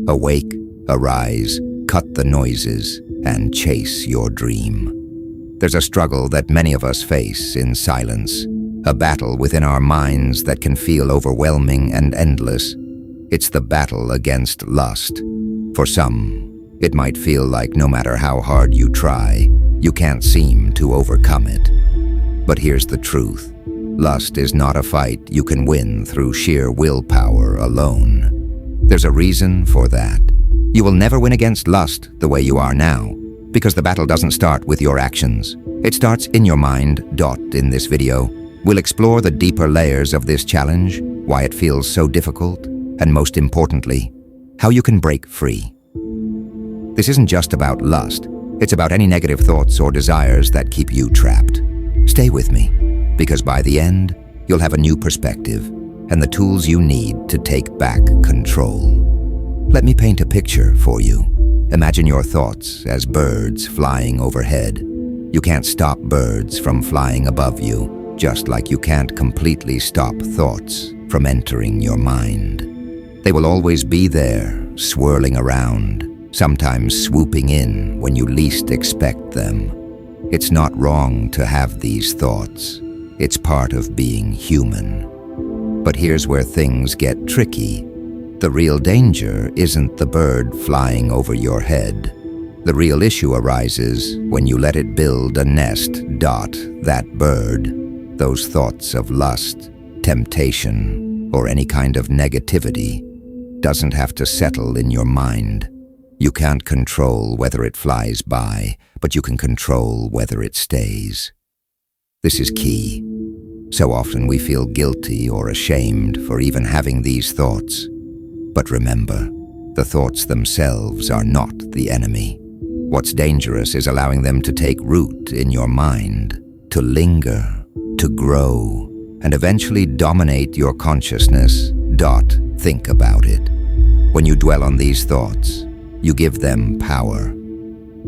Awake, arise, cut the noises, and chase your dream. There's a struggle that many of us face in silence, a battle within our minds that can feel overwhelming and endless. It's the battle against lust. For some, it might feel like no matter how hard you try, you can't seem to overcome it. But here's the truth. Lust is not a fight you can win through sheer willpower alone. There's a reason for that. You will never win against lust the way you are now, because the battle doesn't start with your actions. It starts in your mind. In this video, we'll explore the deeper layers of this challenge, why it feels so difficult, and most importantly, how you can break free. This isn't just about lust. It's about any negative thoughts or desires that keep you trapped. Stay with me, because by the end, you'll have a new perspective and the tools you need to take back control. Let me paint a picture for you. Imagine your thoughts as birds flying overhead. You can't stop birds from flying above you, just like you can't completely stop thoughts from entering your mind. They will always be there, swirling around, sometimes swooping in when you least expect them. It's not wrong to have these thoughts. It's part of being human. But here's where things get tricky. The real danger isn't the bird flying over your head. The real issue arises when you let it build a nest. That bird, those thoughts of lust, temptation, or any kind of negativity, doesn't have to settle in your mind. You can't control whether it flies by, but you can control whether it stays. This is key. So often we feel guilty or ashamed for even having these thoughts. But remember, the thoughts themselves are not the enemy. What's dangerous is allowing them to take root in your mind, to linger, to grow, and eventually dominate your consciousness. Think about it. When you dwell on these thoughts, you give them power.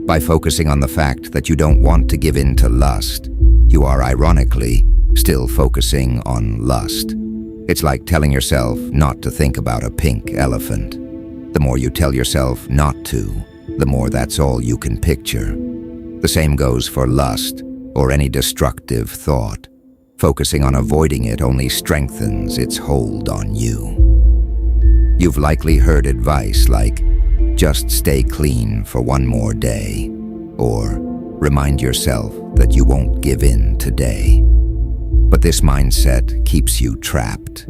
By focusing on the fact that you don't want to give in to lust, you are ironically still focusing on lust. It's like telling yourself not to think about a pink elephant. The more you tell yourself not to, the more that's all you can picture. The same goes for lust or any destructive thought. Focusing on avoiding it only strengthens its hold on you. You've likely heard advice like, just stay clean for one more day, or remind yourself that you won't give in today. But this mindset keeps you trapped.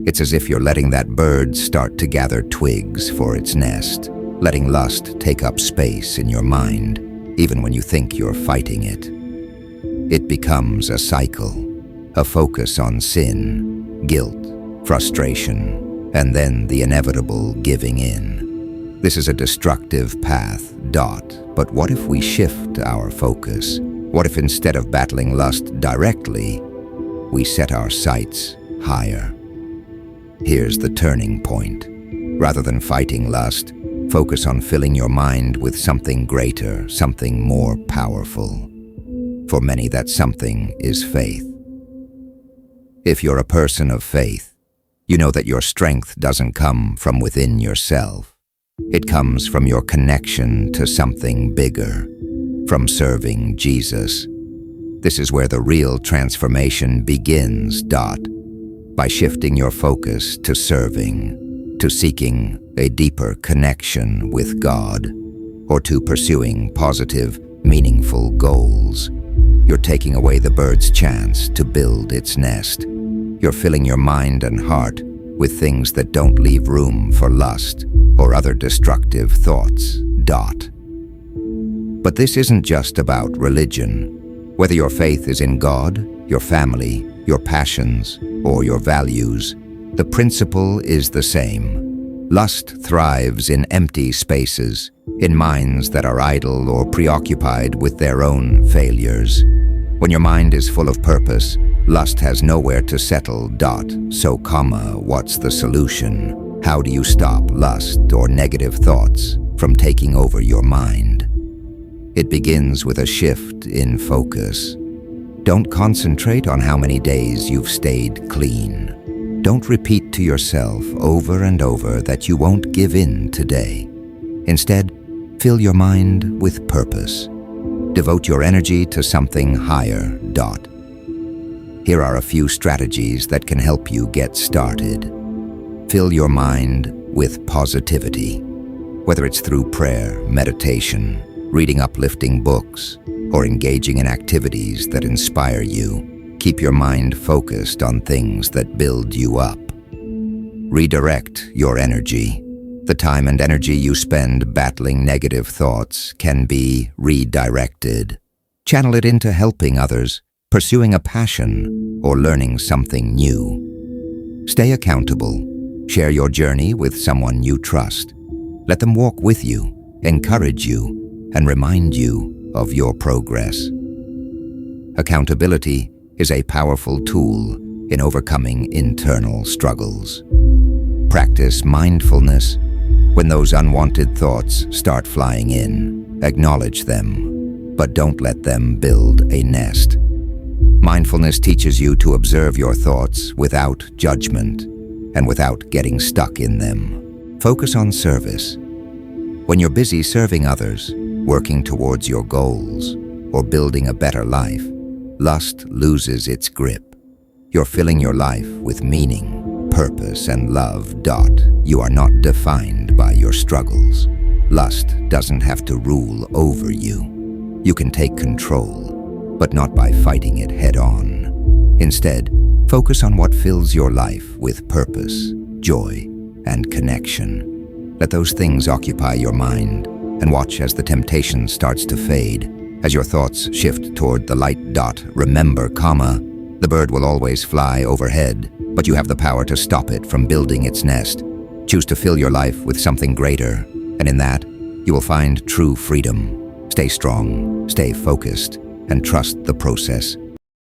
It's as if you're letting that bird start to gather twigs for its nest, letting lust take up space in your mind, even when you think you're fighting it. It becomes a cycle, a focus on sin, guilt, frustration, and then the inevitable giving in. This is a destructive path. But what if we shift our focus? What if instead of battling lust directly, we set our sights higher? Here's the turning point. Rather than fighting lust, focus on filling your mind with something greater, something more powerful. For many, that something is faith. If you're a person of faith, you know that your strength doesn't come from within yourself. It comes from your connection to something bigger, from serving Jesus. This is where the real transformation begins. By shifting your focus to serving, to seeking a deeper connection with God, or to pursuing positive, meaningful goals. You're taking away the bird's chance to build its nest. You're filling your mind and heart with things that don't leave room for lust or other destructive thoughts. But this isn't just about religion. Whether your faith is in God, your family, your passions, or your values, the principle is the same. Lust thrives in empty spaces, in minds that are idle or preoccupied with their own failures. When your mind is full of purpose, lust has nowhere to settle. So, what's the solution? How do you stop lust or negative thoughts from taking over your mind? It begins with a shift in focus. Don't concentrate on how many days you've stayed clean. Don't repeat to yourself over and over that you won't give in today. Instead, fill your mind with purpose. Devote your energy to something higher. Here are a few strategies that can help you get started. Fill your mind with positivity. Whether it's through prayer, meditation, reading uplifting books, or engaging in activities that inspire you, keep your mind focused on things that build you up. Redirect your energy. The time and energy you spend battling negative thoughts can be redirected. Channel it into helping others, pursuing a passion, or learning something new. Stay accountable. Share your journey with someone you trust. Let them walk with you, encourage you, and remind you of your progress. Accountability is a powerful tool in overcoming internal struggles. Practice mindfulness. When those unwanted thoughts start flying in, acknowledge them, but don't let them build a nest. Mindfulness teaches you to observe your thoughts without judgment and without getting stuck in them. Focus on service. When you're busy serving others, working towards your goals, or building a better life, lust loses its grip. You're filling your life with meaning, purpose, and love. You are not defined by your struggles. Lust doesn't have to rule over you. You can take control, but not by fighting it head-on. Instead, focus on what fills your life with purpose, joy, and connection. Let those things occupy your mind, and watch as the temptation starts to fade. As your thoughts shift toward the light. Remember, the bird will always fly overhead, but you have the power to stop it from building its nest. Choose to fill your life with something greater, and in that, you will find true freedom. Stay strong, stay focused, and trust the process.